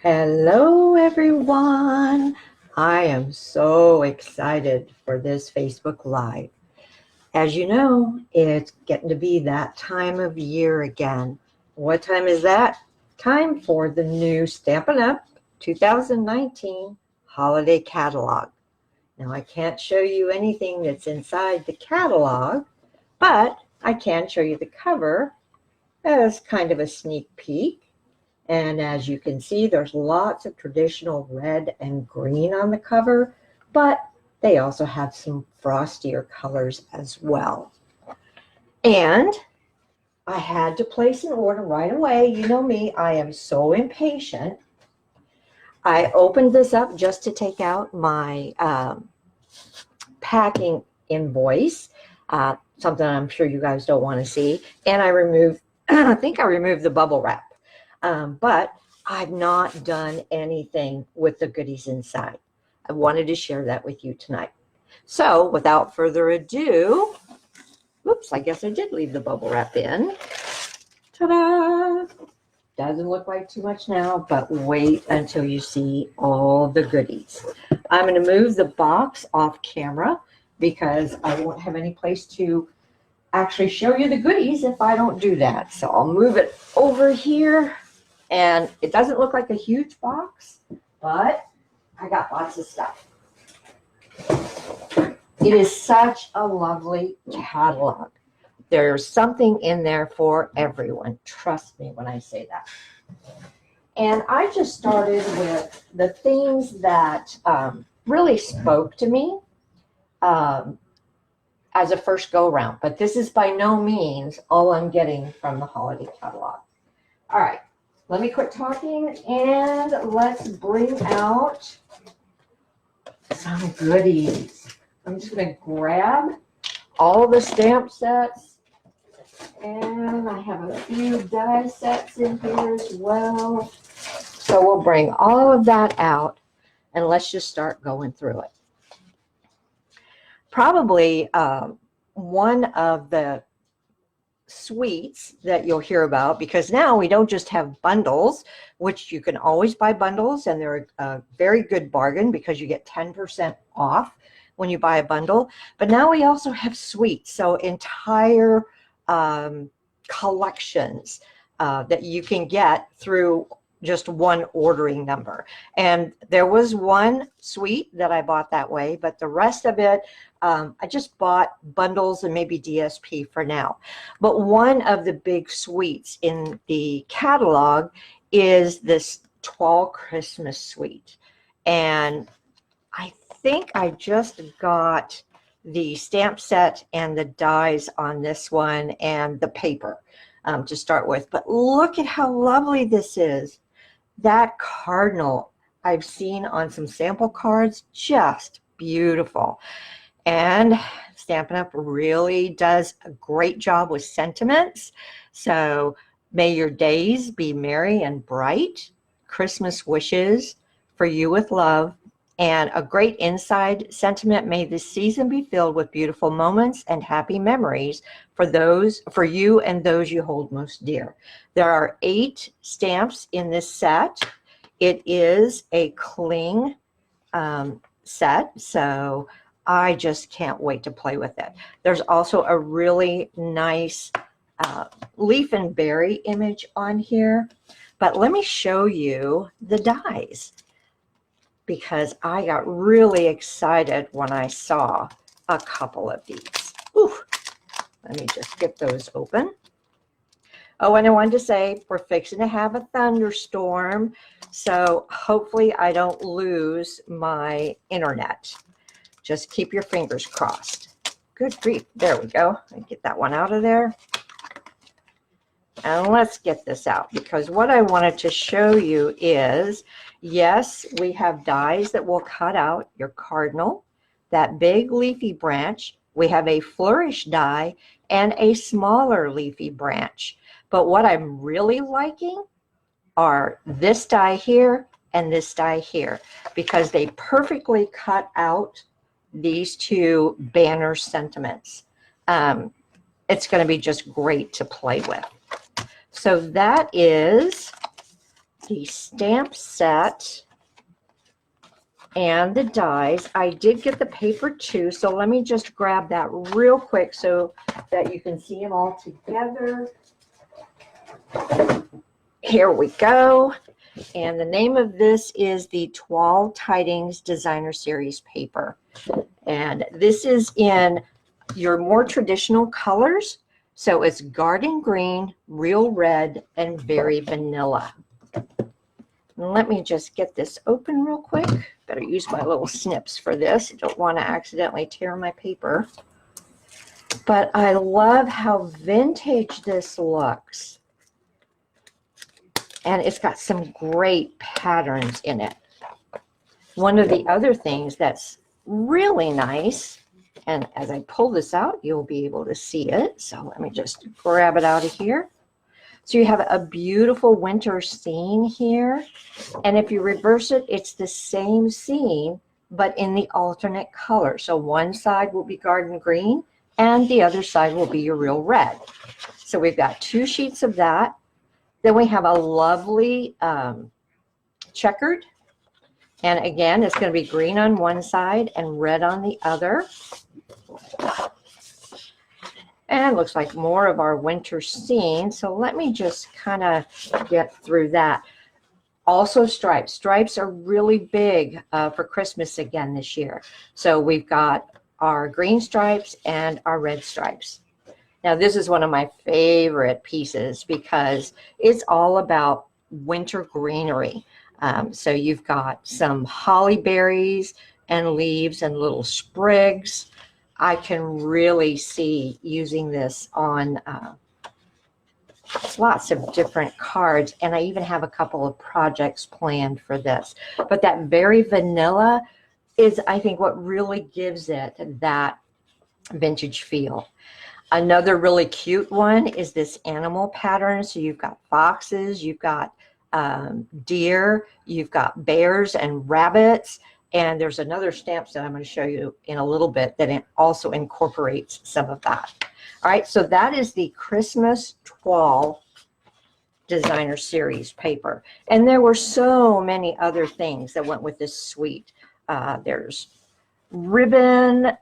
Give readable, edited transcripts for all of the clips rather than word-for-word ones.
Hello, everyone. I am so excited for this Facebook Live. As you know, it's getting to be that time of year again. What time is that? Time for the new Stampin' Up! 2019 Holiday Catalog. Now, I can't show you anything that's inside the catalog, but I can show you the cover as kind of a sneak peek. And as you can see, there's lots of traditional red and green on the cover, but they also have some frostier colors as well. And I had to place an order right away. You know me, I am so impatient. I opened this up just to take out my packing invoice, something I'm sure you guys don't want to see. And I removed, I think I removed the bubble wrap. But I've not done anything with the goodies inside. I wanted to share that with you tonight. So without further ado, oops, I guess I did leave the bubble wrap in. Ta-da! Doesn't look like too much now, but wait until you see all the goodies. I'm going to move the box off camera because I won't have any place to actually show you the goodies if I don't do that. So I'll move it over here. And it doesn't look like a huge box, but I got lots of stuff. It is such a lovely catalog. There's something in there for everyone. Trust me when I say that. And I just started with the things that really spoke to me as a first go around. But this is by no means all I'm getting from the holiday catalog. All right. Let me quit talking and let's bring out some goodies. I'm just going to grab all the stamp sets, and I have a few die sets in here as well. So we'll bring all of that out and let's just start going through it. Probably one of the sweets that you'll hear about, because now we don't just have bundles, which you can always buy bundles, and they're a very good bargain because you get 10% off when you buy a bundle. But now we also have sweets, so entire collections that you can get through just one ordering number. And there was one suite that I bought that way, but the rest of it, I just bought bundles and maybe DSP for now. But one of the big suites in the catalog is this Tall Christmas suite. And I think I just got the stamp set and the dies on this one and the paper to start with. But look at how lovely this is. That cardinal I've seen on some sample cards, just beautiful. And Stampin' Up! Really does a great job with sentiments. So may your days be merry and bright. Christmas wishes for you with love. And a great inside sentiment, may this season be filled with beautiful moments and happy memories for you and those you hold most dear. There are 8 stamps in this set. It is a cling set, so I just can't wait to play with it. There's also a really nice leaf and berry image on here, but let me show you the dies, because I got really excited when I saw a couple of these. Ooh, let me just get those open. Oh, and I wanted to say we're fixing to have a thunderstorm, so hopefully I don't lose my internet. Just keep your fingers crossed. Good grief. There we go. Get that one out of there. And let's get this out, because what I wanted to show you is, yes, we have dies that will cut out your cardinal, that big leafy branch. We have a flourish die and a smaller leafy branch. But what I'm really liking are this die here and this die here, because they perfectly cut out these two banner sentiments. It's going to be just great to play with. So that is the stamp set and the dies. I did get the paper too, so let me just grab that real quick so that you can see them all together. Here we go. And the name of this is the Toile Tidings Designer Series paper. And this is in your more traditional colors. So it's garden green, real red, and very vanilla. Let me just get this open real quick. Better use my little snips for this. I don't want to accidentally tear my paper. But I love how vintage this looks. And it's got some great patterns in it. One of the other things that's really nice, and as I pull this out, you'll be able to see it. So let me just grab it out of here. So you have a beautiful winter scene here. And if you reverse it, it's the same scene, but in the alternate color. So one side will be garden green and the other side will be your real red. So we've got 2 sheets of that. Then we have a lovely checkered. And again, it's going to be green on one side and red on the other. And it looks like more of our winter scene. So let me just kind of get through that. Also stripes. Stripes are really big for Christmas again this year. So we've got our green stripes and our red stripes. Now this is one of my favorite pieces because it's all about winter greenery. So you've got some holly berries and leaves and little sprigs. I can really see using this on lots of different cards, and I even have a couple of projects planned for this. But that very vanilla is, I think, what really gives it that vintage feel. Another really cute one is this animal pattern. So you've got foxes, you've got deer, you've got bears and rabbits. And there's another stamp that I'm going to show you in a little bit that it also incorporates some of that. All right, so that is the Christmas Toile Designer Series paper. And there were so many other things that went with this suite. There's ribbon,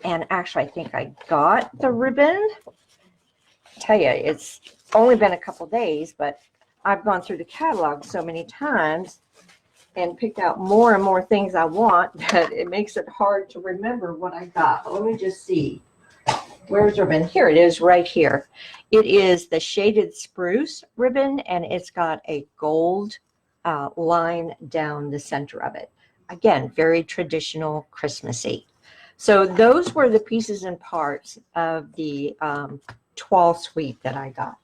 and actually I think I got the ribbon. I tell you, it's only been a couple days, but I've gone through the catalog so many times and picked out more and more things I want that it makes it hard to remember what I got. Let me just see. Where's ribbon? Here it is right here. It is the shaded spruce ribbon, and it's got a gold line down the center of it. Again, very traditional Christmassy. So those were the pieces and parts of the Toile suite that I got.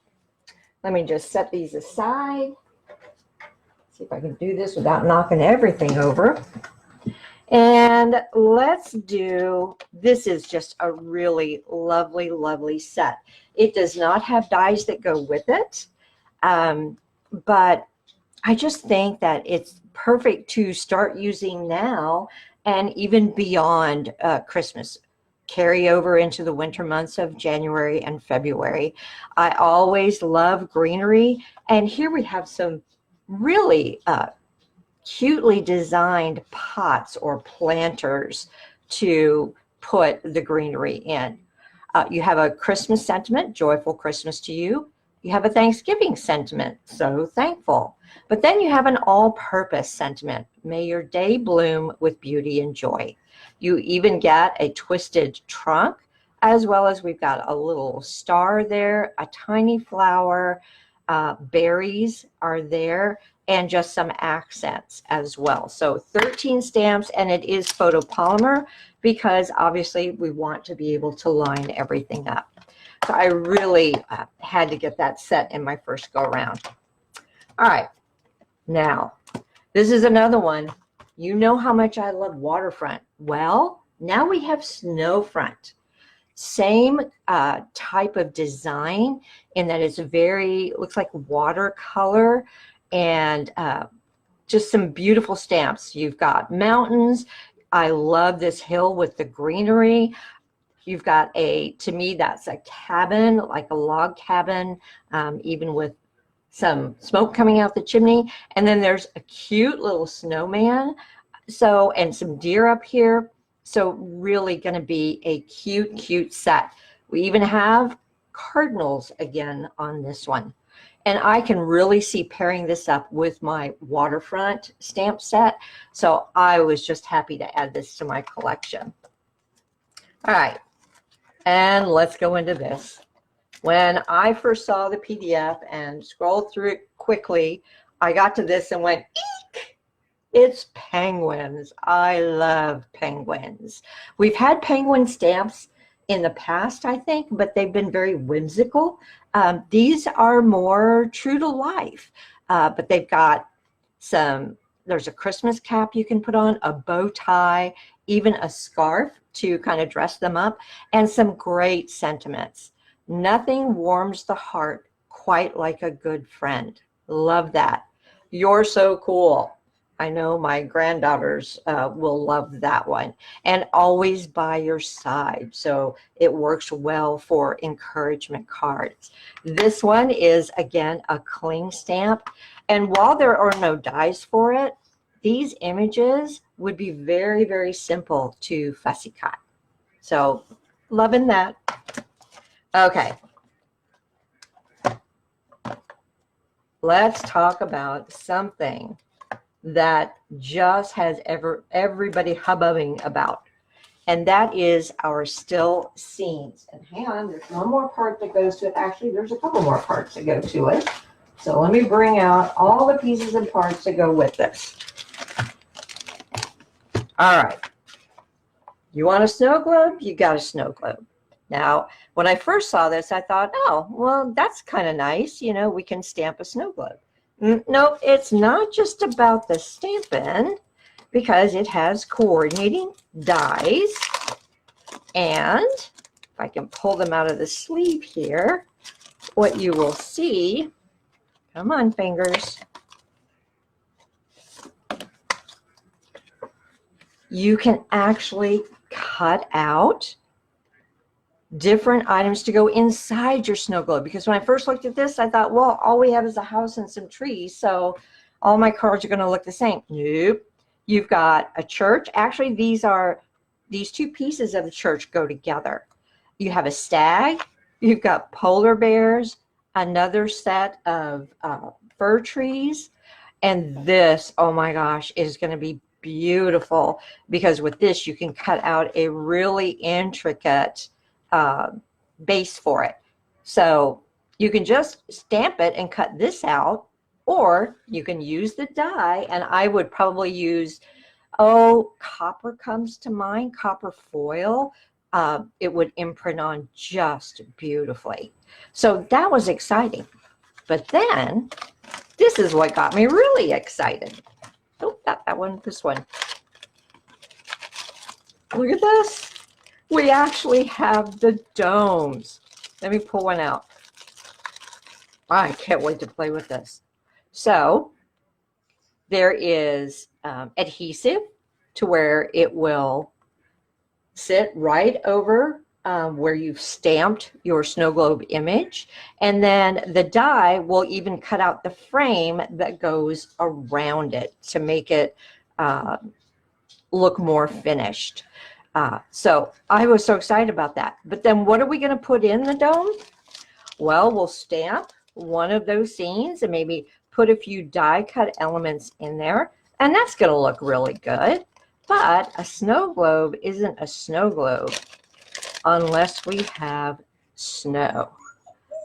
Let me just set these aside. See if I can do this without knocking everything over. And let's do, this is just a really lovely, lovely set. It does not have dies that go with it, but I just think that it's perfect to start using now and even beyond Christmas. Carry over into the winter months of January and February. I always love greenery, and here we have some really cutely designed pots or planters to put the greenery in. You have a Christmas sentiment, joyful Christmas to you. You have a Thanksgiving sentiment, so thankful. But then you have an all-purpose sentiment, may your day bloom with beauty and joy. You even get a twisted trunk, as well as we've got a little star there, a tiny flower, berries are there, and just some accents as well. So 13 stamps, and it is photopolymer because obviously we want to be able to line everything up. So I really had to get that set in my first go around. All right, now this is another one. You know how much I love waterfront. Well, now we have snowfront. Same type of design in that it's very, looks like watercolor, and just some beautiful stamps. You've got mountains. I love this hill with the greenery. You've got a, to me, that's a cabin, like a log cabin, even with some smoke coming out the chimney. And then there's a cute little snowman. So, and some deer up here. So really going to be a cute, cute set. We even have cardinals again on this one. And I can really see pairing this up with my waterfront stamp set. So I was just happy to add this to my collection. All right, and let's go into this. When I first saw the PDF and scrolled through it quickly, I got to this and went, eek! It's penguins. I love penguins. We've had penguin stamps in the past, I think, but they've been very whimsical. These are more true to life, but they've got some, there's a Christmas cap you can put on, a bow tie, even a scarf to kind of dress them up, and some great sentiments. Nothing warms the heart quite like a good friend. Love that. You're so cool. I know my granddaughters will love that one. And always by your side. So it works well for encouragement cards. This one is, again, a cling stamp. And while there are no dies for it, these images would be very, very simple to fussy cut. So loving that. Okay. Let's talk about something that just has everybody hubbubbing about, and that is our still scenes. And hang on, there's one more part that goes to it. Actually, there's a couple more parts that go to it. So let me bring out all the pieces and parts that go with this. All right. You want a snow globe? You got a snow globe. Now, when I first saw this, I thought, oh, well, that's kind of nice. You know, we can stamp a snow globe. No, it's not just about the stamping, because it has coordinating dies. And if I can pull them out of the sleeve here, what you will see, come on, fingers, you can actually cut out different items to go inside your snow globe. Because when I first looked at this, I thought, well, all we have is a house and some trees, so all my cards are going to look the same. Nope. You've got a church. Actually, these two pieces of the church go together. You have a stag. You've got polar bears, another set of fir trees, and this, oh my gosh, is going to be beautiful, because with this you can cut out a really intricate base for it. So you can just stamp it and cut this out, or you can use the die, and I would probably use, copper comes to mind, copper foil. It would imprint on just beautifully. So that was exciting. But then this is what got me really excited. Oh, not that one, this one. Look at this. We actually have the domes. Let me pull one out. I can't wait to play with this. So there is adhesive to where it will sit right over where you've stamped your snow globe image. And then the die will even cut out the frame that goes around it to make it look more finished. So I was so excited about that. But then what are we going to put in the dome? Well, we'll stamp one of those scenes and maybe put a few die cut elements in there. And that's going to look really good. But a snow globe isn't a snow globe unless we have snow.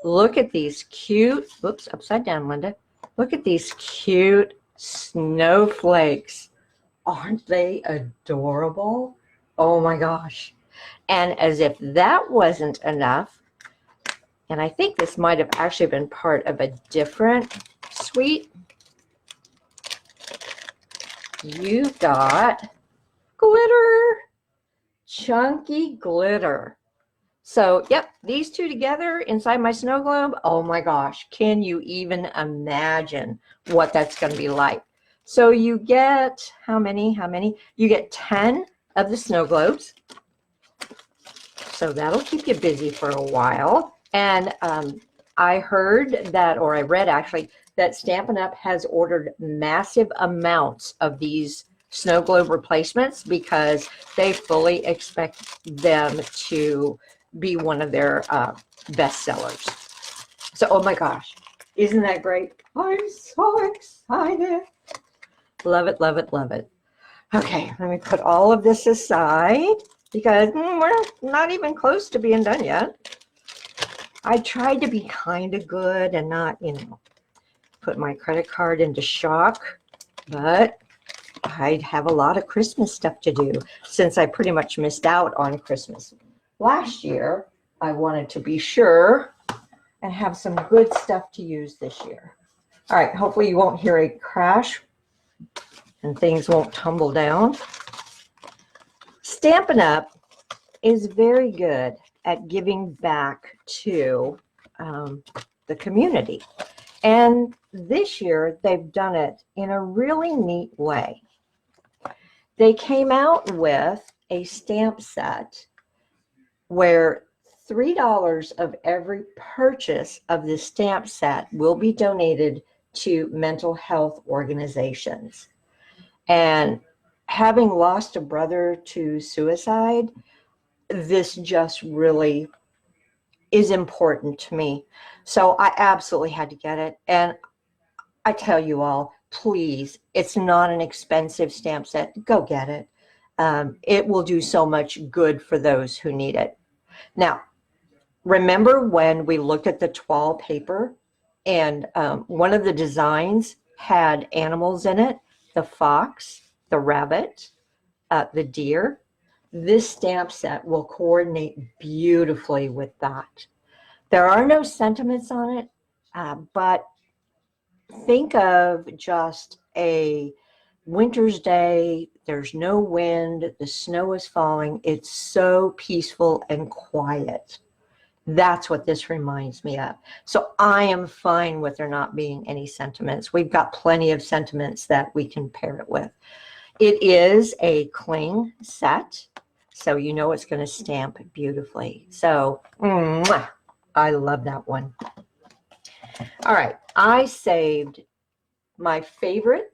Look at these cute, whoops, upside down, Linda. Look at these cute snowflakes. Aren't they adorable? Oh my gosh. And as if that wasn't enough, and I think this might have actually been part of a different suite, you've got glitter, chunky glitter. So, yep, these two together inside my snow globe, oh my gosh, can you even imagine what that's going to be like? So you get, how many? You get 10 of the snow globes. So that'll keep you busy for a while. And I heard that, or I read actually, that Stampin' Up! Has ordered massive amounts of these snow globe replacements because they fully expect them to be one of their best sellers. So, oh my gosh, isn't that great? I'm so excited. Love it, love it, love it. Okay, let me put all of this aside because we're not even close to being done yet. I tried to be kind of good and not, put my credit card into shock, but I have a lot of Christmas stuff to do since I pretty much missed out on Christmas last year. I wanted to be sure and have some good stuff to use this year. All right, hopefully you won't hear a crash and things won't tumble down. Stampin' Up! Is very good at giving back to the community. And this year, they've done it in a really neat way. They came out with a stamp set where $3 of every purchase of the stamp set will be donated to mental health organizations. And having lost a brother to suicide, this just really is important to me. So I absolutely had to get it. And I tell you all, please, it's not an expensive stamp set. Go get it. It will do so much good for those who need it. Now, remember when we looked at the toile paper and one of the designs had animals in it, the fox, the rabbit, the deer? This stamp set will coordinate beautifully with that. There are no sentiments on it, but think of just a winter's day. There's no wind. The snow is falling. It's so peaceful and quiet. That's what this reminds me of. So I am fine with there not being any sentiments. We've got plenty of sentiments that we can pair it with. It is a cling set, so you know it's going to stamp beautifully. So I love that one. All right, I saved my favorite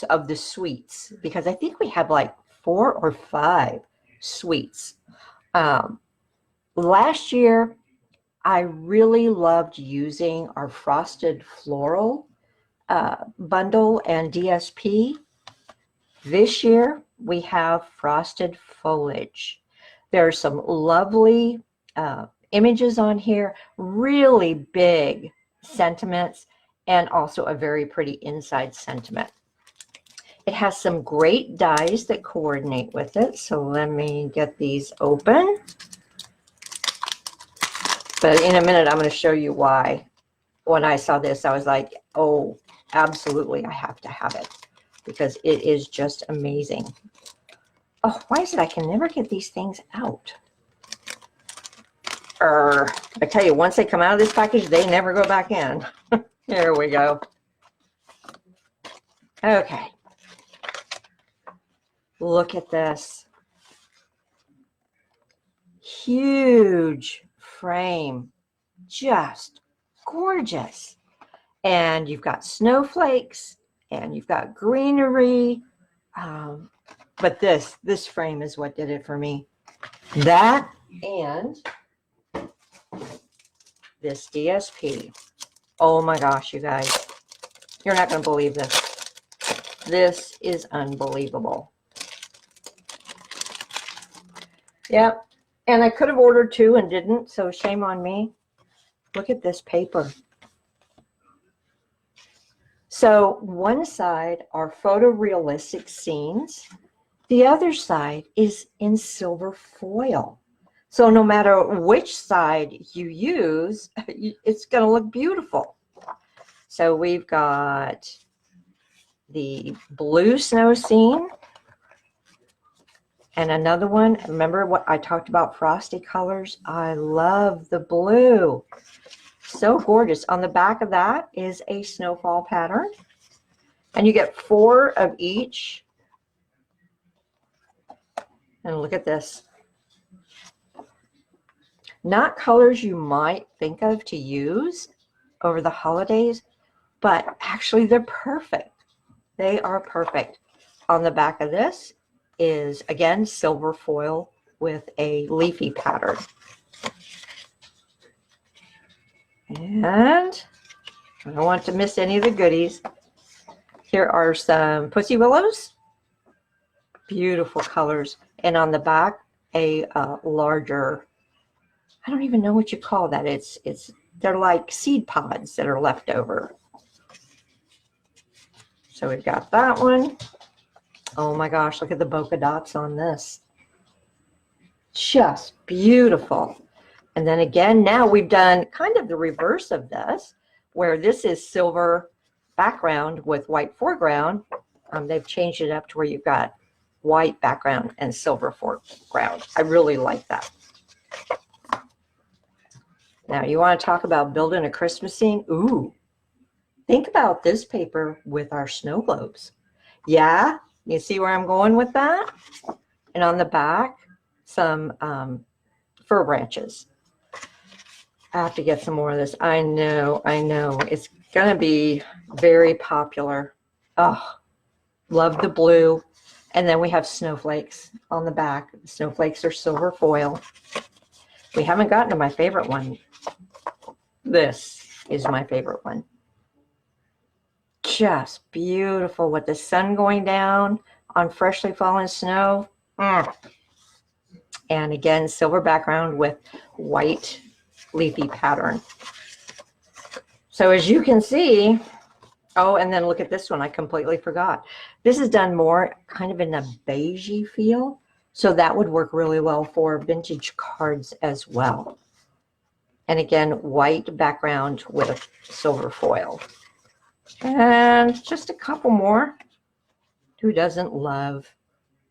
of the sweets because I think we have like 4 or 5 sweets. Last year, I really loved using our Frosted Floral bundle and DSP. This year, we have Frosted Foliage. There are some lovely images on here, really big sentiments, and also a very pretty inside sentiment. It has some great dies that coordinate with it. So let me get these open. But in a minute, I'm going to show you why. When I saw this, I was like, oh, absolutely, I have to have it because it is just amazing. Oh, why is it I can never get these things out? I tell you, once they come out of this package, they never go back in. Here we go. Okay. Look at this. Huge frame. Just gorgeous. And you've got snowflakes and you've got greenery. But this frame is what did it for me. That and this DSP. Oh my gosh, you guys. You're not going to believe this. This is unbelievable. Yep. And I could have ordered 2 and didn't, so shame on me. Look at this paper. So one side are photorealistic scenes. The other side is in silver foil. So no matter which side you use, it's going to look beautiful. So we've got the blue snow scene. And another one, remember what I talked about, frosty colors? I love the blue. So gorgeous. On the back of that is a snowfall pattern. And you get 4 of each. And look at this. Not colors you might think of to use over the holidays, but actually they're perfect. They are perfect. On the back of this is, again, silver foil with a leafy pattern. And I don't want to miss any of the goodies. Here are some Pussy Willows. Beautiful colors. And on the back, a larger, I don't even know what you call that. They're like seed pods that are left over. So we've got that one. Oh my gosh, look at the polka dots on this. Just beautiful. And then again, now we've done kind of the reverse of this, where this is silver background with white foreground. They've changed it up to where you've got white background and silver foreground. I really like that. Now, you want to talk about building a Christmas scene? Ooh, think about this paper with our snow globes. Yeah, you see where I'm going with that? And on the back, some fir branches. I have to get some more of this. I know. It's going to be very popular. Oh, love the blue. And then we have snowflakes on the back. The snowflakes are silver foil. We haven't gotten to my favorite one. This is my favorite one. Just beautiful with the sun going down on freshly fallen snow. And again, silver background with white leafy pattern. So as you can see, oh, and then look at this one. I completely forgot. This is done more kind of in a beigey feel. So that would work really well for vintage cards as well. And again, white background with silver foil. And just a couple more. Who doesn't love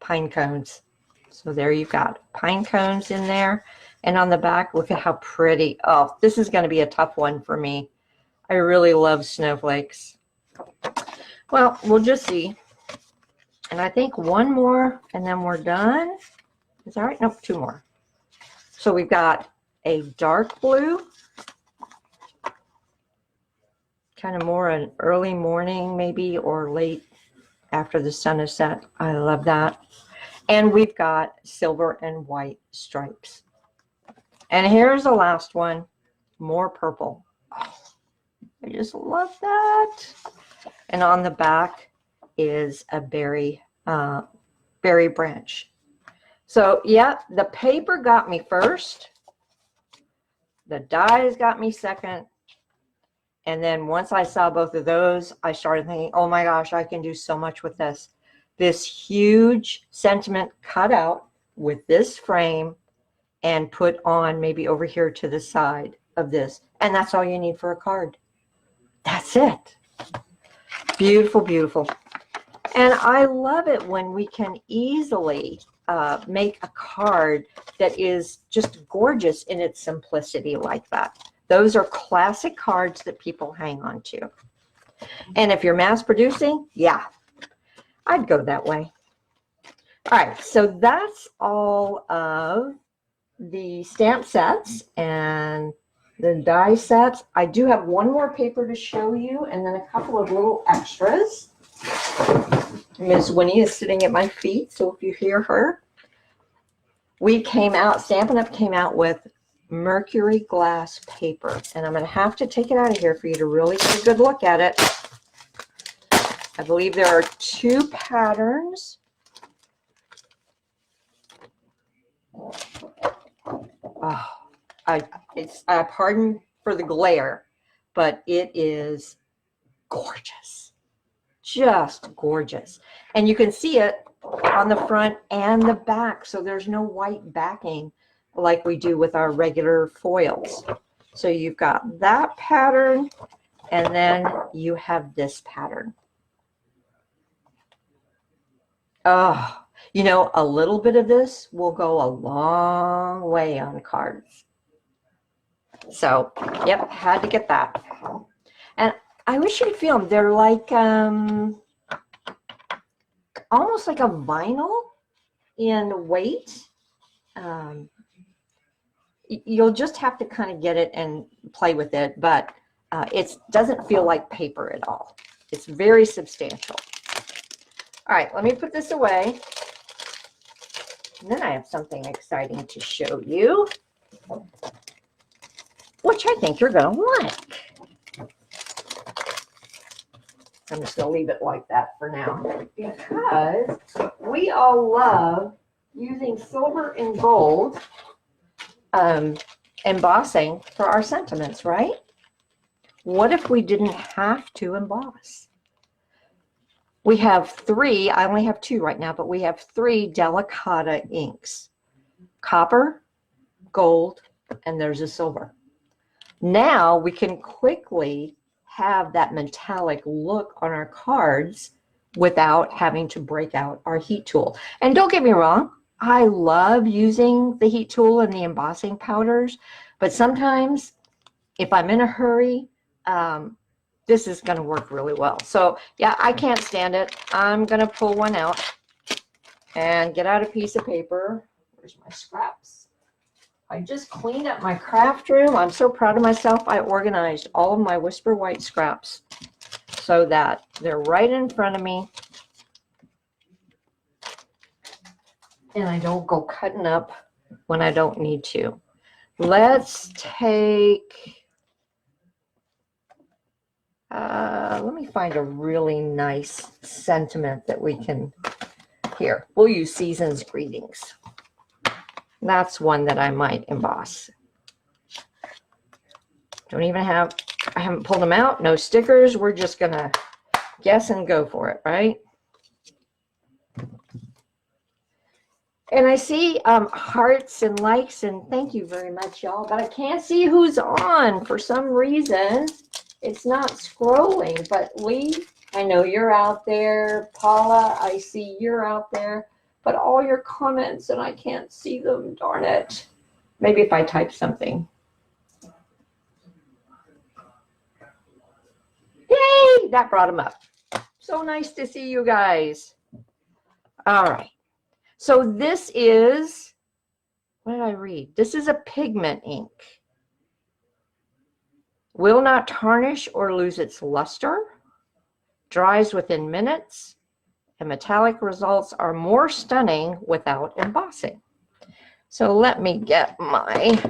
pine cones? So there you've got pine cones in there. And on the back, look at how pretty. Oh, this is going to be a tough one for me. I really love snowflakes. Well, we'll just see. And I think one more and then we're done. Is that right? Nope, two more. So we've got a dark blue. Kind of more an early morning maybe, or late after the sun is set. I love that. And we've got silver and white stripes. And here's the last one, more purple. Oh, I just love that. And on the back is a berry branch. So yeah, the paper got me first. The dies got me second. And then once I saw both of those, I started thinking, oh my gosh, I can do so much with this. This huge sentiment cut out with this frame and put on maybe over here to the side of this. And that's all you need for a card. That's it. Beautiful, beautiful. And I love it when we can easily make a card that is just gorgeous in its simplicity like that. Those are classic cards that people hang on to. And if you're mass producing, yeah, I'd go that way. All right, so that's all of the stamp sets and the die sets. I do have one more paper to show you and then a couple of little extras. Ms. Winnie is sitting at my feet, so if you hear her. Stampin' Up! Came out with mercury glass paper, and I'm going to have to take it out of here for you to really get a good look at it. I believe there are two patterns. Oh, pardon for the glare, but it is gorgeous. Just gorgeous. And you can see it on the front and the back, so there's no white backing like we do with our regular foils. So you've got that pattern, and then you have this pattern. Oh, you know, a little bit of this will go a long way on cards. So, yep, had to get that. And I wish you could feel them. They're like almost like a vinyl in weight. you'll just have to kind of get it and play with it, but it doesn't feel like paper at all. It's very substantial. All right, let me put this away. And then I have something exciting to show you, which I think you're going to like. I'm just going to leave it like that for now, because we all love using silver and gold embossing for our sentiments, right? What if we didn't have to emboss? We have three, I only have two right now, but we have three Delicata inks: copper, gold, and there's a silver. Now we can quickly have that metallic look on our cards without having to break out our heat tool. And don't get me wrong, I love using the heat tool and the embossing powders, but sometimes if I'm in a hurry, this is going to work really well. So yeah, I can't stand it. I'm going to pull one out and get out a piece of paper. Where's my scraps? I just cleaned up my craft room. I'm so proud of myself. I organized all of my Whisper White scraps so that they're right in front of me. And I don't go cutting up when I don't need to. Let's take, let me find a really nice sentiment that we can, here, we'll use Season's Greetings. That's one that I might emboss. Don't even have, I haven't pulled them out, no stickers. We're just gonna guess and go for it, right? And I see hearts and likes, and thank you very much, y'all, but I can't see who's on for some reason. It's not scrolling, but Lee, I know you're out there. Paula, I see you're out there, but all your comments and I can't see them, darn it. Maybe if I type something. Yay, that brought them up. So nice to see you guys. All right. So this is, what did I read? This is a pigment ink. Will not tarnish or lose its luster. Dries within minutes. And metallic results are more stunning without embossing. So let me get my,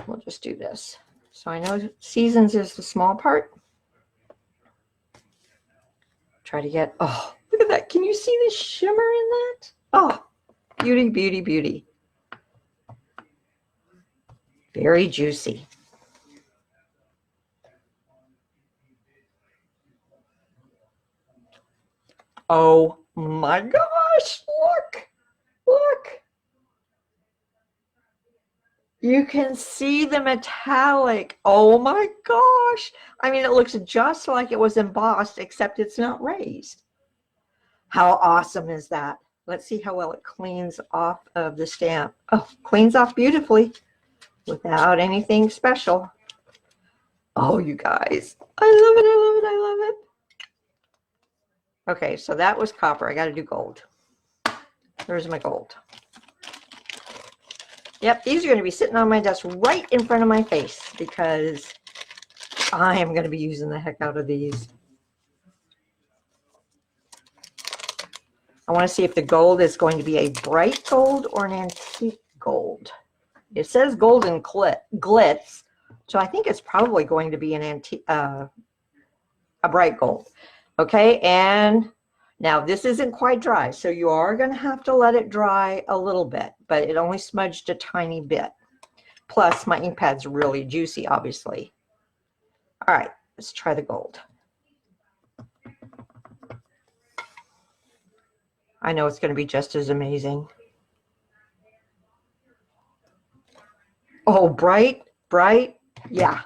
we'll just do this. So I know Seasons is the small part. Try to get, oh, look at that. Can you see the shimmer in that? Oh, beauty, beauty, beauty. Very juicy. Oh my gosh, look, look. You can see the metallic. Oh my gosh. I mean, it looks just like it was embossed, except it's not raised. How awesome is that? Let's see how well it cleans off of the stamp. Oh, cleans off beautifully without anything special. Oh, you guys. I love it, I love it, I love it. Okay, so that was copper. I got to do gold. There's my gold. Yep, these are going to be sitting on my desk right in front of my face because I am going to be using the heck out of these. I want to see if the gold is going to be a bright gold or an antique gold. It says golden glitz, so I think it's probably going to be an antique, a bright gold. Okay, and now this isn't quite dry, so you are going to have to let it dry a little bit, but it only smudged a tiny bit. Plus, my ink pad's really juicy, obviously. All right, let's try the gold. I know it's going to be just as amazing. Oh, bright, bright. Yeah,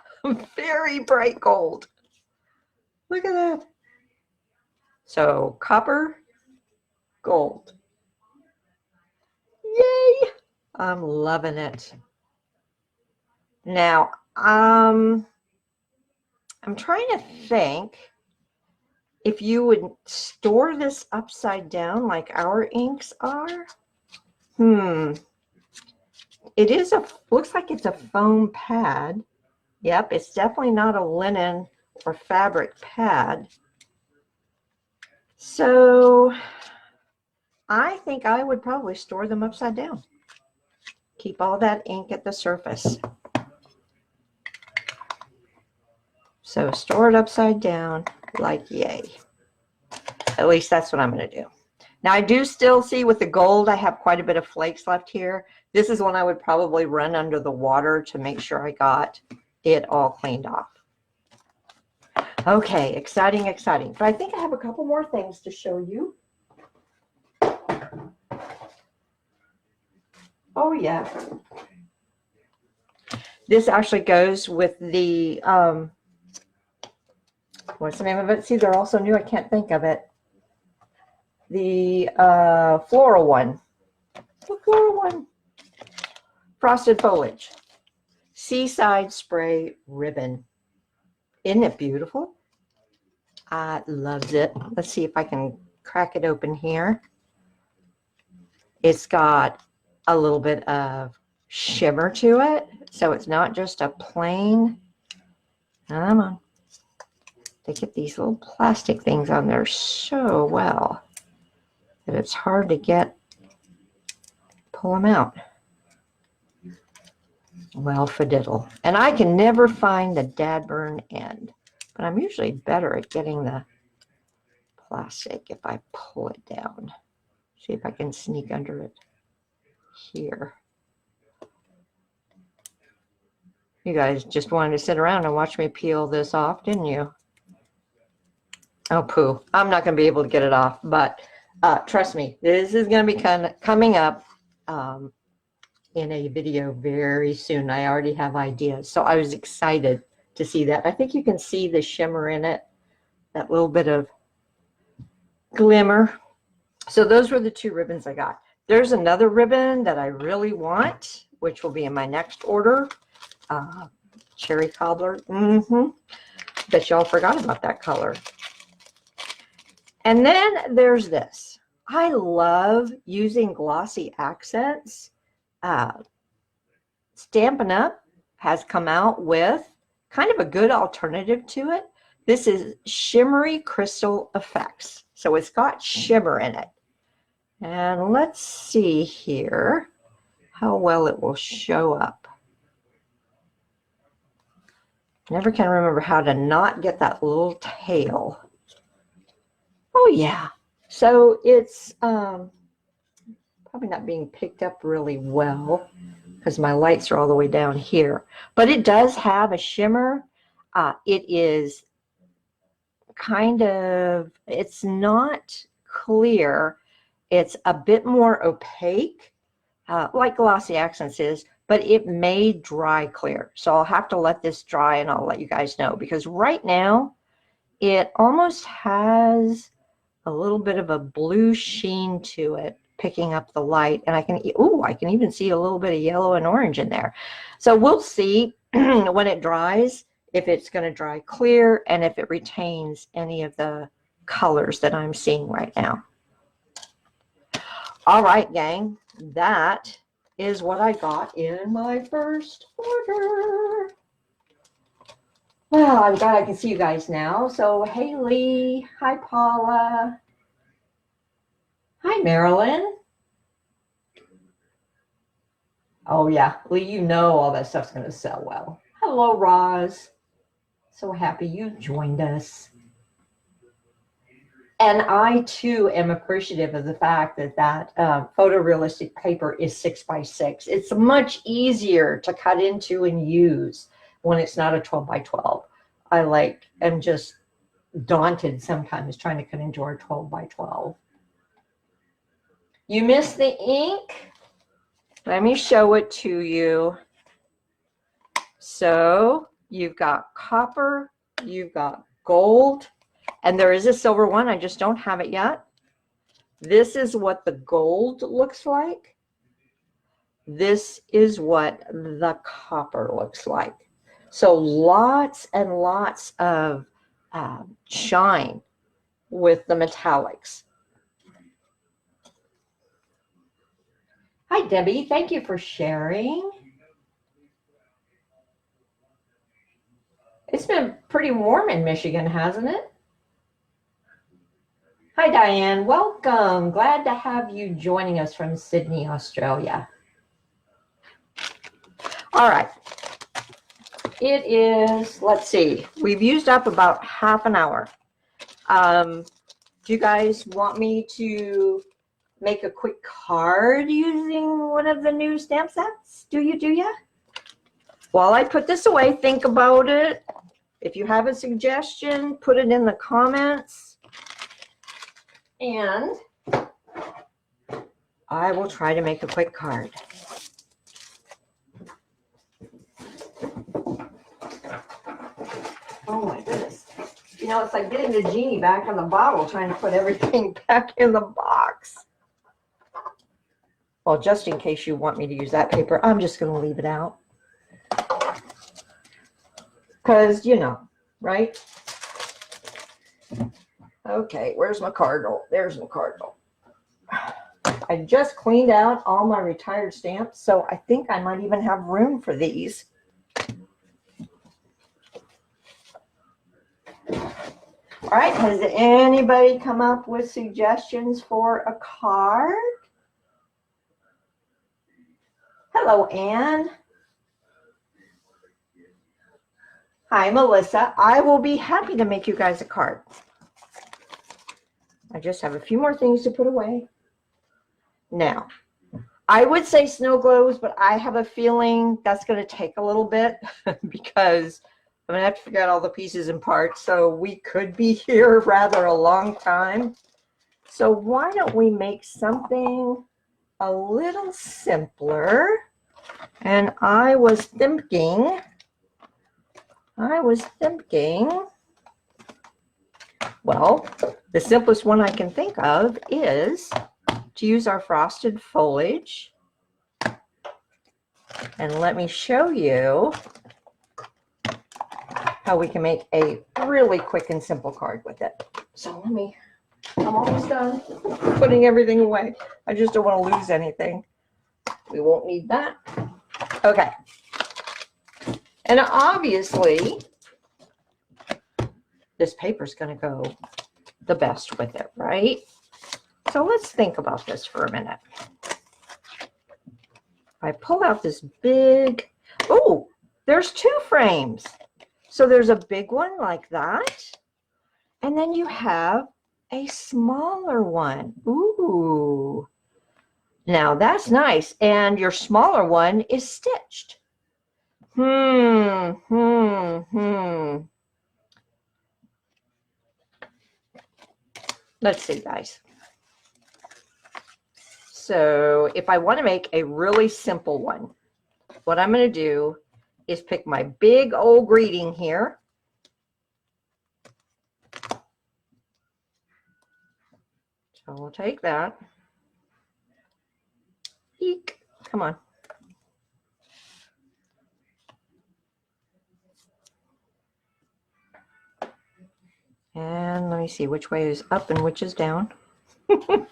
very bright gold. Look at that. So copper, gold. Yay! I'm loving it. Now, I'm trying to think if you would store this upside down like our inks are. it is looks like it's a foam pad. Yep, it's definitely not a linen or fabric pad. So I think I would probably store them upside down. Keep all that ink at the surface. So store it upside down, like yay. At least that's what I'm going to do. Now I do still see with the gold, I have quite a bit of flakes left here. This is one I would probably run under the water to make sure I got it all cleaned off. Okay, exciting, exciting. But I think I have a couple more things to show you. Oh yeah. This actually goes with the, what's the name of it? See, they're also new. I can't think of it. The floral one. The floral one. Frosted Foliage. Seaside Spray Ribbon. Isn't it beautiful? I loves it. Let's see if I can crack it open here. It's got a little bit of shimmer to it, so it's not just a plain. Come on. They get these little plastic things on there so well that it's hard to pull them out. Well, fadiddle. And I can never find the dadburn end, but I'm usually better at getting the plastic if I pull it down. See if I can sneak under it here. You guys just wanted to sit around and watch me peel this off, didn't you? Oh, poo. I'm not going to be able to get it off, but trust me, this is going to be coming up in a video very soon. I already have ideas, so I was excited to see that. I think you can see the shimmer in it, that little bit of glimmer. So those were the two ribbons I got. There's another ribbon that I really want, which will be in my next order. Cherry Cobbler. Bet y'all forgot about that color. And then there's this. I love using glossy accents. Stampin' Up! Has come out with kind of a good alternative to it. This is Shimmery Crystal Effects. So it's got shimmer in it. And let's see here how well it will show up. Never can remember how to not get that little tail. Oh yeah. So it's probably not being picked up really well because my lights are all the way down here. But it does have a shimmer. It is kind of, it's not clear. It's a bit more opaque, like Glossy Accents is, but it may dry clear. So I'll have to let this dry and I'll let you guys know, because right now it almost has a little bit of a blue sheen to it, picking up the light, and I can even see a little bit of yellow and orange in there. So we'll see when it dries if it's going to dry clear and if it retains any of the colors that I'm seeing right now. All right, gang, that is what I got in my first order. Well, I'm glad I can see you guys now. So, hey, Lee. Hi, Paula. Hi, Marilyn. Oh, yeah. Lee, you know all that stuff's going to sell well. Hello, Roz. So happy you joined us. And I, too, am appreciative of the fact that photorealistic paper is 6x6. It's much easier to cut into and use when it's not a 12x12. I'm just daunted sometimes trying to cut into our 12x12. You missed the ink? Let me show it to you. So you've got copper, you've got gold, and there is a silver one. I just don't have it yet. This is what the gold looks like. This is what the copper looks like. So lots and lots of shine with the metallics. Hi, Debbie. Thank you for sharing. It's been pretty warm in Michigan, hasn't it? Hi, Diane. Welcome. Glad to have you joining us from Sydney, Australia. All right. It is, let's see, we've used up about half an hour. Do you guys want me to make a quick card using one of the new stamp sets? Do you? While I put this away, think about it. If you have a suggestion, put it in the comments. And I will try to make a quick card. Oh my goodness. You know, it's like getting the genie back in the bottle, trying to put everything back in the box. Well, just in case you want me to use that paper, I'm just going to leave it out. Because, you know, right? Okay, where's my cardinal? There's my cardinal. I just cleaned out all my retired stamps, so I think I might even have room for these. All right, has anybody come up with suggestions for a card? Hello, Anne. Hi, Melissa. I will be happy to make you guys a card. I just have a few more things to put away. Now, I would say snow globes, but I have a feeling that's going to take a little bit because I'm going to have to figure out all the pieces and parts. So we could be here rather a long time. So why don't we make something a little simpler? And I was thinking, well, the simplest one I can think of is to use our frosted foliage. And let me show you how we can make a really quick and simple card with it. So I'm almost done putting everything away. I just don't want to lose anything. We won't need that. Okay. And obviously, this paper's going to go the best with it, right? So let's think about this for a minute. I pull out this big, oh, there's two frames. So there's a big one like that, and then you have a smaller one. Ooh, now that's nice. And your smaller one is stitched. Let's see, guys. So if I want to make a really simple one, what I'm going to do is pick my big old greeting here. So we'll take that. Eek. Come on. And let me see which way is up and which is down. Don't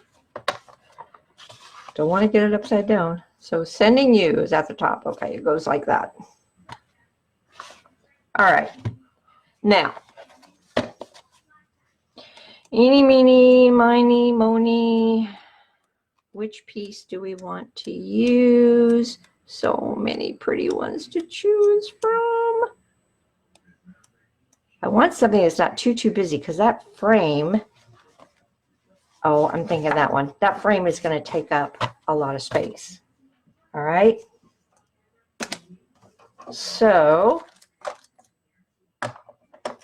want to get it upside down. So sending you is at the top. Okay, it goes like that. All right. Now, eeny, meeny, miny, mony. Which piece do we want to use? So many pretty ones to choose from. I want something that's not too busy because that frame, oh, I'm thinking that one. That frame is going to take up a lot of space. All right. So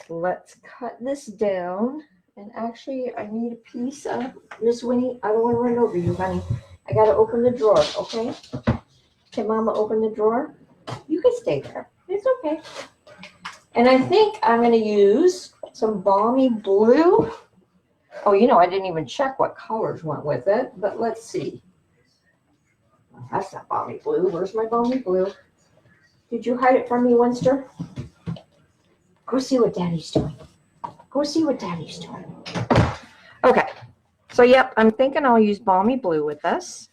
let's cut this down. And actually, I need a piece of Miss Winnie. I don't want to run over you, honey. I got to open the drawer, okay? Can Mama open the drawer? You can stay there. It's okay. And I think I'm going to use some balmy blue. Oh, you know, I didn't even check what colors went with it, but let's see. That's not balmy blue. Where's my balmy blue? Did you hide it from me, Winster? Go see what Daddy's doing. Go see what Daddy's doing. Okay. So, yep, I'm thinking I'll use balmy blue with this.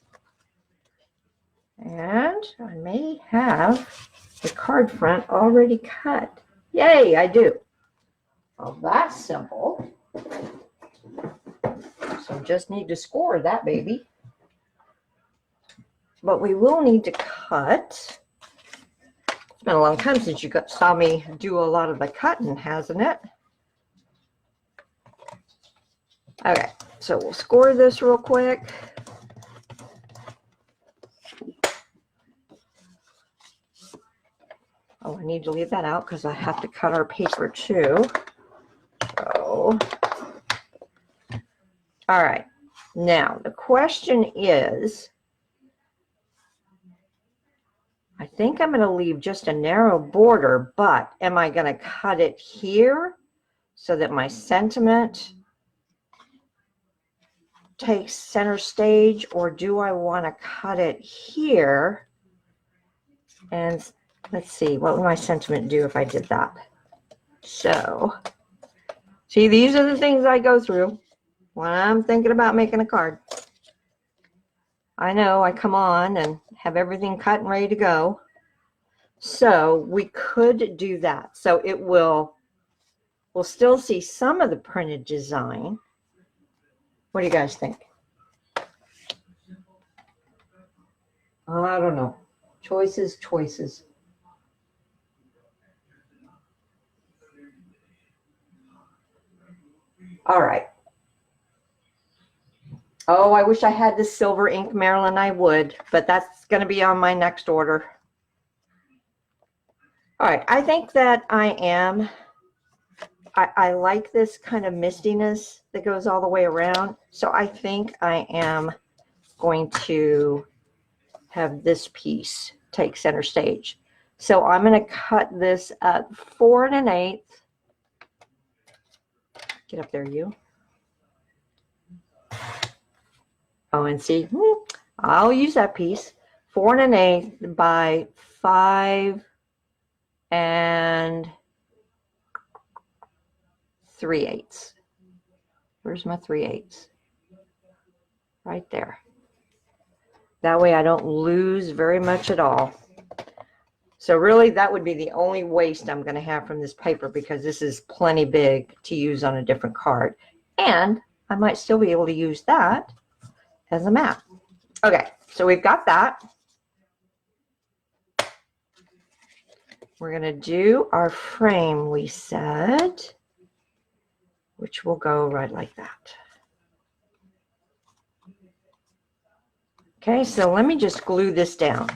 And I may have the card front already cut. Yay, I do. Well, that's simple. So just need to score that baby. But we will need to cut. It's been a long time since you saw me do a lot of the cutting, hasn't it? Okay, so we'll score this real quick. Oh, I need to leave that out because I have to cut our paper too. So, all right. Now, the question is, I think I'm going to leave just a narrow border, but am I going to cut it here so that my sentiment takes center stage, or do I want to cut it here? And let's see, what would my sentiment do if I did that? So, see, these are the things I go through when I'm thinking about making a card. I know I come on and have everything cut and ready to go. So we could do that. So it will, we'll still see some of the printed design. What do you guys think? I don't know. Choices, choices. All right. Oh, I wish I had this silver ink, Marilyn. I would, but that's going to be on my next order. All right. I think that I like this kind of mistiness that goes all the way around. So I think I am going to have this piece take center stage. So I'm going to cut this at 4 1/8. Get up there, you. Oh, and see, I'll use that piece. 4 1/8 by 5 3/8. Where's my 3/8? Right there. That way I don't lose very much at all. So really that would be the only waste I'm going to have from this paper, because this is plenty big to use on a different card. And I might still be able to use that as a map. Okay, so we've got that. We're going to do our frame, we said, which will go right like that. Okay, so let me just glue this down,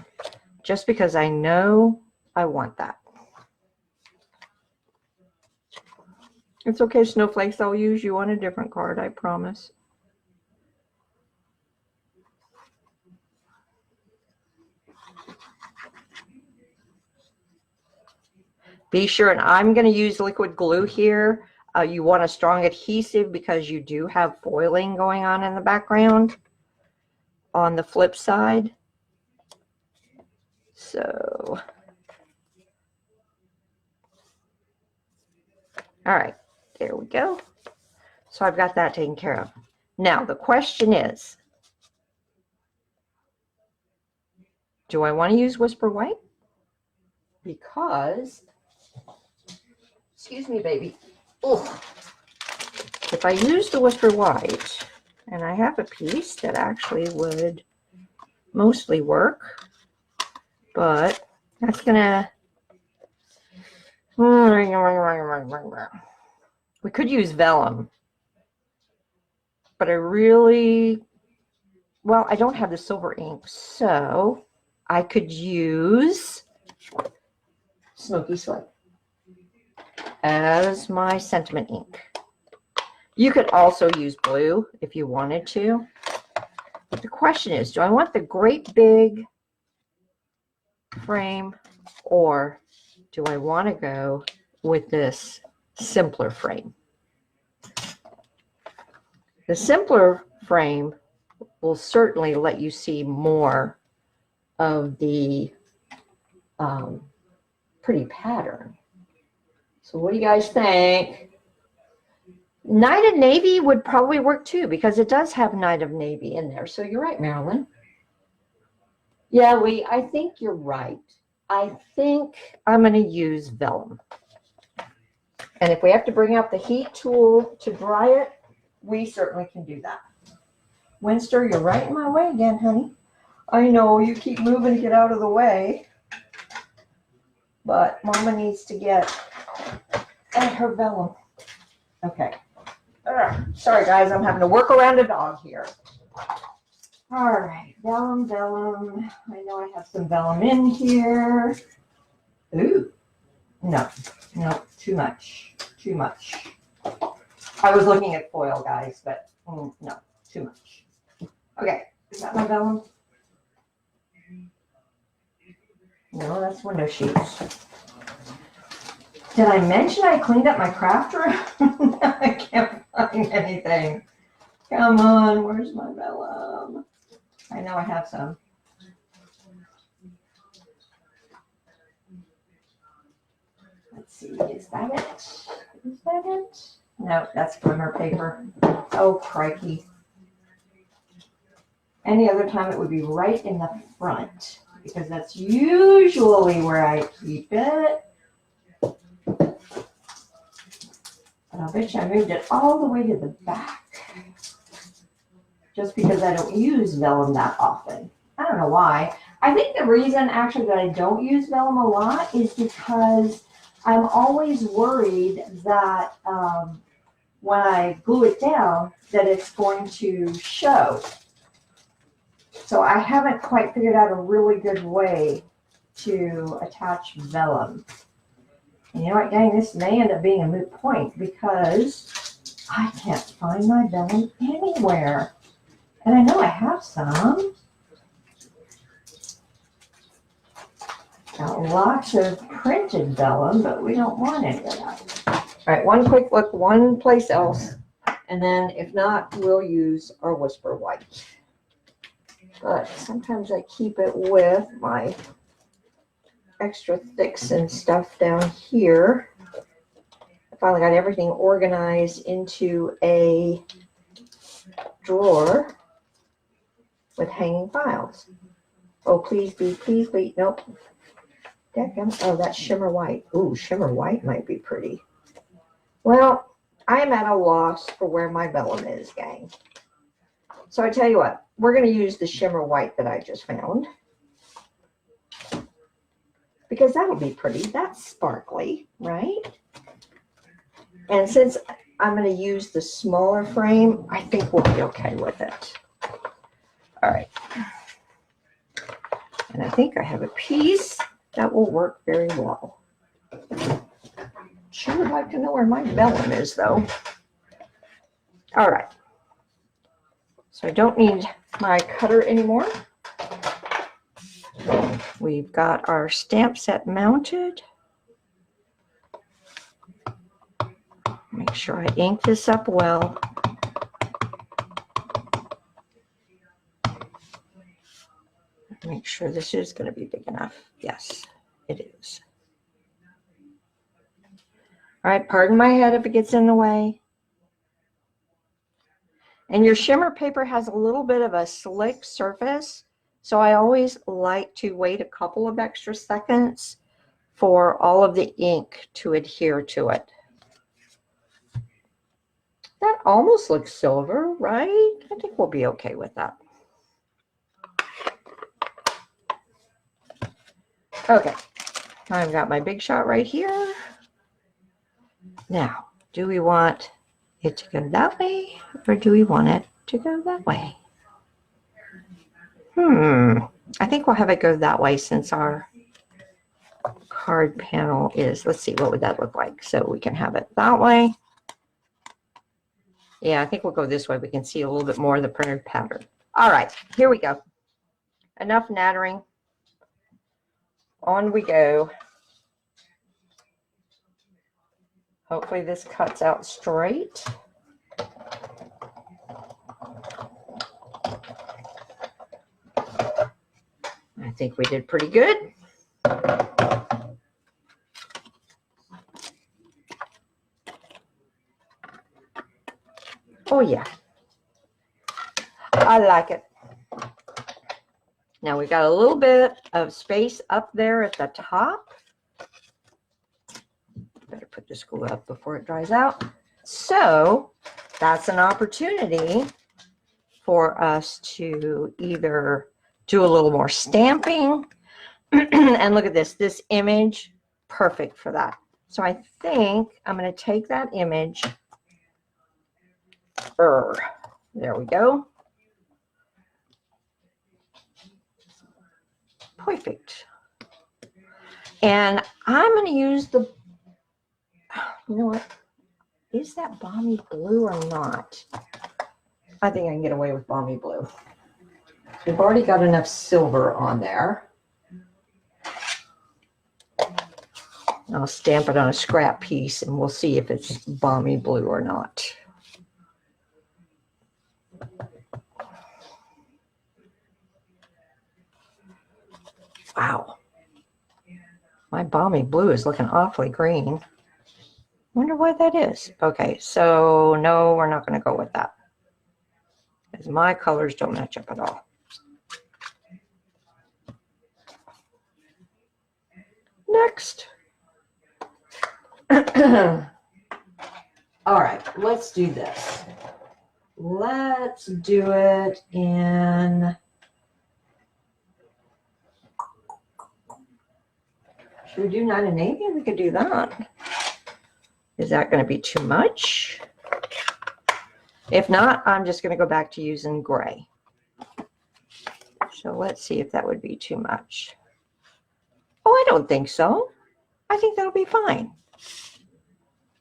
just because I know I want that. It's okay, snowflakes, I'll use you on a different card, I promise. Be sure, and I'm going to use liquid glue here. You want a strong adhesive because you do have foiling going on in the background on the flip side. So, all right, there we go. So I've got that taken care of. Now the question is, do I want to use Whisper White? Because, excuse me, baby. Oh, if I use the Whisper White, and I have a piece that actually would mostly work, but that's gonna, we could use vellum, but I really, well, I don't have the silver ink, so I could use Smoky Slate as my sentiment ink. You could also use blue if you wanted to. But the question is, do I want the great big frame, or do I want to go with this simpler frame? The simpler frame will certainly let you see more of the pretty pattern. So what do you guys think? Night of Navy would probably work too, because it does have Night of Navy in there. So you're right, Marilyn. Yeah, Lee, I think you're right. I think I'm going to use vellum. And if we have to bring out the heat tool to dry it, we certainly can do that. Winster, you're right in my way again, honey. I know you keep moving to get out of the way, but Mama needs to get at her vellum. Okay. Sorry, guys, I'm having to work around a dog here. All right, vellum, vellum. I know I have some vellum in here. Ooh, no, too much, too much. I was looking at foil, guys, but no, too much. Okay, is that my vellum? No, that's window sheets. Did I mention I cleaned up my craft room? I can't find anything. Come on, where's my vellum? I know I have some. Let's see, is that it? Is that it? No, that's glimmer paper. Oh, crikey. Any other time it would be right in the front because that's usually where I keep it. But I'll bet you I moved it all the way to the back just because I don't use vellum that often. I don't know why. I think the reason actually that I don't use vellum a lot is because I'm always worried that when I glue it down that it's going to show. So I haven't quite figured out a really good way to attach vellum. And you know what, gang, this may end up being a moot point because I can't find my vellum anywhere. And I know I have some. Got lots of printed vellum, but we don't want any of that. All right, one quick look, one place else. And then if not, we'll use our Whisper White. But sometimes I keep it with my extra thicks and stuff down here. I finally got everything organized into a drawer with hanging files. Oh, please be, nope. Oh, that's shimmer white. Ooh, shimmer white might be pretty. Well, I'm at a loss for where my vellum is, gang. So I tell you what, we're going to use the shimmer white that I just found. Because that'll be pretty. That's sparkly, right? And since I'm going to use the smaller frame, I think we'll be okay with it. All right. And I think I have a piece that will work very well. Sure would like to know where my vellum is, though. All right. So I don't need my cutter anymore. We've got our stamp set mounted. Make sure I ink this up well. Make sure this is going to be big enough. Yes, it is. All right, pardon my head if it gets in the way. And your shimmer paper has a little bit of a slick surface, so I always like to wait a couple of extra seconds for all of the ink to adhere to it. That almost looks silver, right? I think we'll be okay with that. Okay, I've got my big shot right here. Now, do we want it to go that way, or do we want it to go that way? I think we'll have it go that way since our card panel is, let's see, what would that look like? So we can have it that way. Yeah, I think we'll go this way. We can see a little bit more of the printed pattern. All right, here we go. Enough nattering. On we go. Hopefully this cuts out straight. I think we did pretty good. Oh yeah, I like it. Now we've got a little bit of space up there at the top. Better put this glue up before it dries out. So that's an opportunity for us to either do a little more stamping. And look at this image, perfect for that. So I think I'm going to take that image. There we go. Perfect. And I'm going to use the, you know what? Is that balmy blue or not? I think I can get away with balmy blue. We've already got enough silver on there. I'll stamp it on a scrap piece and we'll see if it's balmy blue or not. Wow. My balmy blue is looking awfully green. Wonder why that is. Okay, so no, we're not going to go with that, because my colors don't match up at all. Next. All right, let's do this. Let's do it in, should we do night and navy? We could do that. Is that going to be too much? If not, I'm just going to go back to using gray. So let's see if that would be too much. Oh, I don't think so. I think that'll be fine.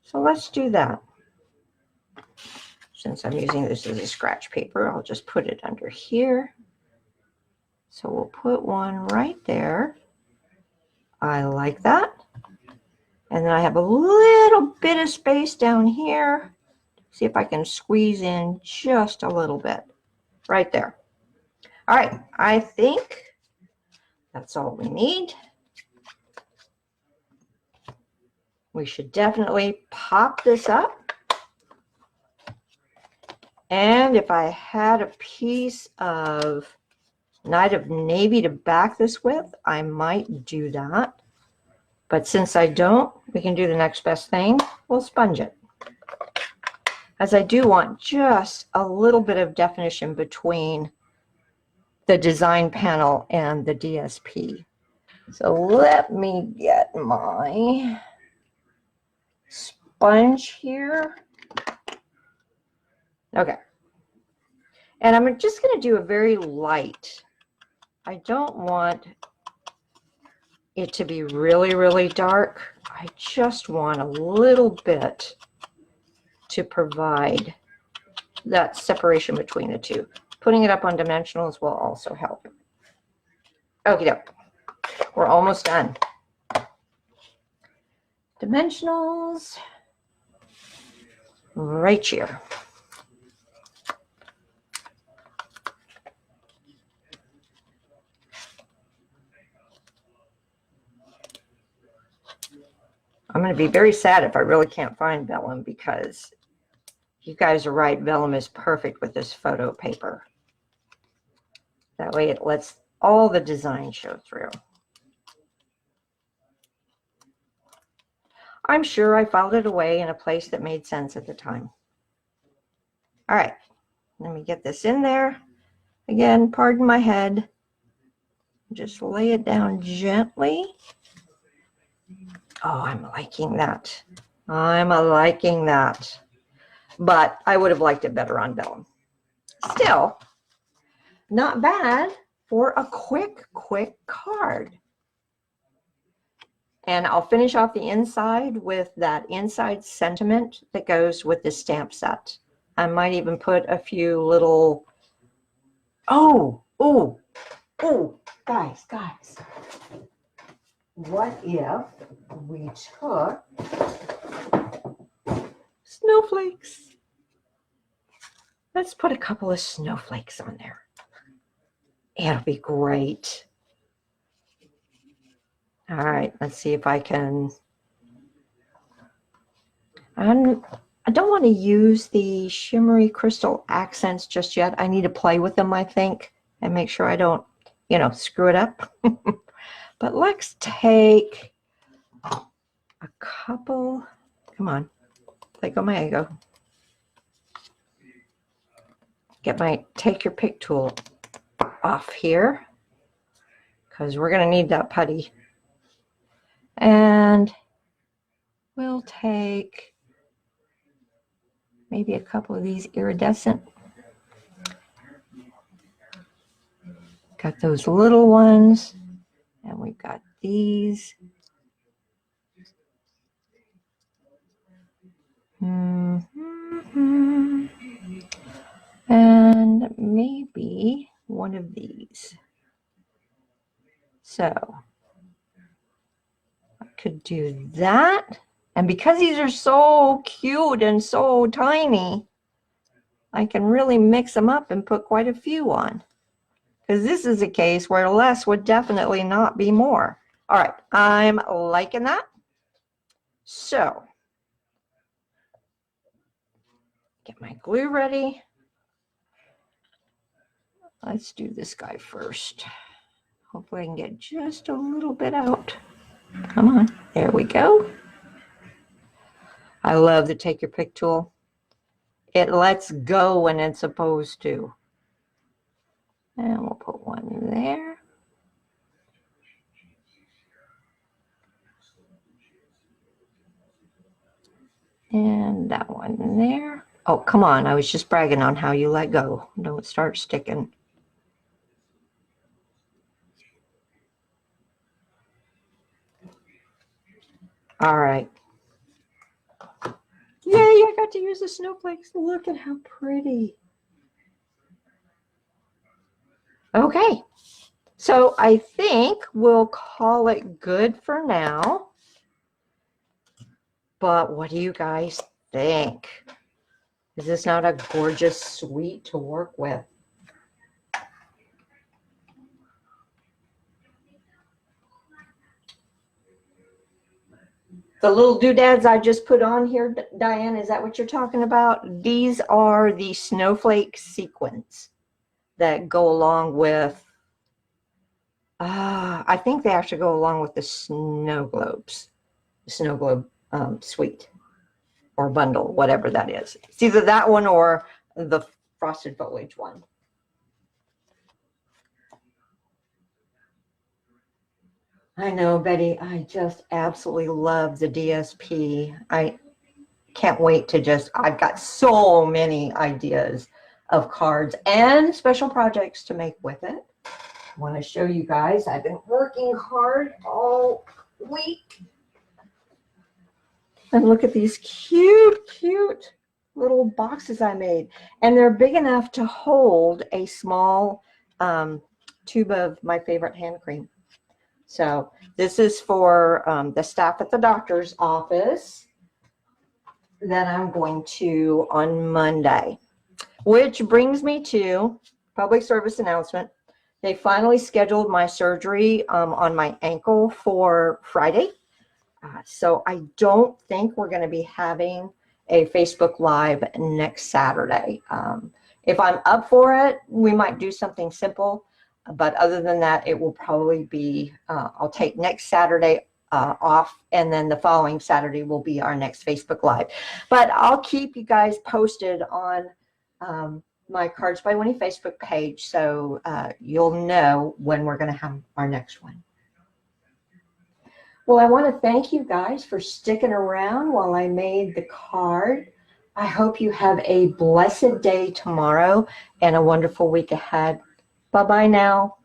So let's do that. Since I'm using this as a scratch paper, I'll just put it under here. So we'll put one right there. I like that. And then I have a little bit of space down here. See if I can squeeze in just a little bit right there. All right, I think that's all we need. We should definitely pop this up. And if I had a piece of Night of Navy to back this with, I might do that. But since I don't, we can do the next best thing. We'll sponge it. As I do want just a little bit of definition between the design panel and the DSP. So let me get my sponge here. Okay. And I'm just going to do a very light. I don't want it to be really, really dark. I just want a little bit to provide that separation between the two. Putting it up on dimensionals will also help. Okay, we're almost done. Dimensionals right here. I'm going to be very sad if I really can't find vellum, because you guys are right, vellum is perfect with this photo paper. That way it lets all the design show through. I'm sure I filed it away in a place that made sense at the time. All right, let me get this in there. Again, pardon my head. Just lay it down gently. Oh, I'm liking that. I'm liking that. But I would have liked it better on vellum. Still, not bad for a quick card. And I'll finish off the inside with that inside sentiment that goes with the stamp set. I might even put a few little, guys. What if we took snowflakes? Let's put a couple of snowflakes on there. It'll be great. All right, let's see if I can. I don't want to use the shimmery crystal accents just yet. I need to play with them, I think, and make sure I don't you know, screw it up. But let's take a couple. Come on, let go my ego. Get my take your pick tool off here because we're going to need that putty. And we'll take maybe a couple of these iridescent. Got those little ones, and we've got these. And maybe one of these. So I could do that. And because these are so cute and so tiny, I can really mix them up and put quite a few on. Because this is a case where less would definitely not be more. All right, I'm liking that. So, get my glue ready. Let's do this guy first. Hopefully I can get just a little bit out. Come on, there we go. I love the take your pick tool. It lets go when it's supposed to. And we'll put one there. And that one there. Oh, come on. I was just bragging on how you let go. Don't start sticking. All right. Yay, I got to use the snowflakes. Look at how pretty. Okay. So I think we'll call it good for now. But what do you guys think? Is this not a gorgeous suite to work with? The little doodads I just put on here, Diane, is that what you're talking about? These are the snowflake sequins that go along with, I think they actually go along with the snow globes, the snow globe suite or bundle, whatever that is. It's either that one or the frosted foliage one. I know, Betty, I just absolutely love the DSP. I can't wait to just, I've got so many ideas of cards and special projects to make with it. I want to show you guys, I've been working hard all week. And look at these cute, cute little boxes I made. And they're big enough to hold a small tube of my favorite hand cream. So this is for the staff at the doctor's office that I'm going to on Monday. Which brings me to public service announcement. They finally scheduled my surgery on my ankle for Friday. So I don't think we're going to be having a Facebook Live next Saturday. If I'm up for it, we might do something simple. But other than that, it will probably be, I'll take next Saturday off, and then the following Saturday will be our next Facebook Live. But I'll keep you guys posted on my Cards by Winnie Facebook page, so you'll know when we're going to have our next one. Well, I want to thank you guys for sticking around while I made the card. I hope you have a blessed day tomorrow and a wonderful week ahead. Bye-bye now.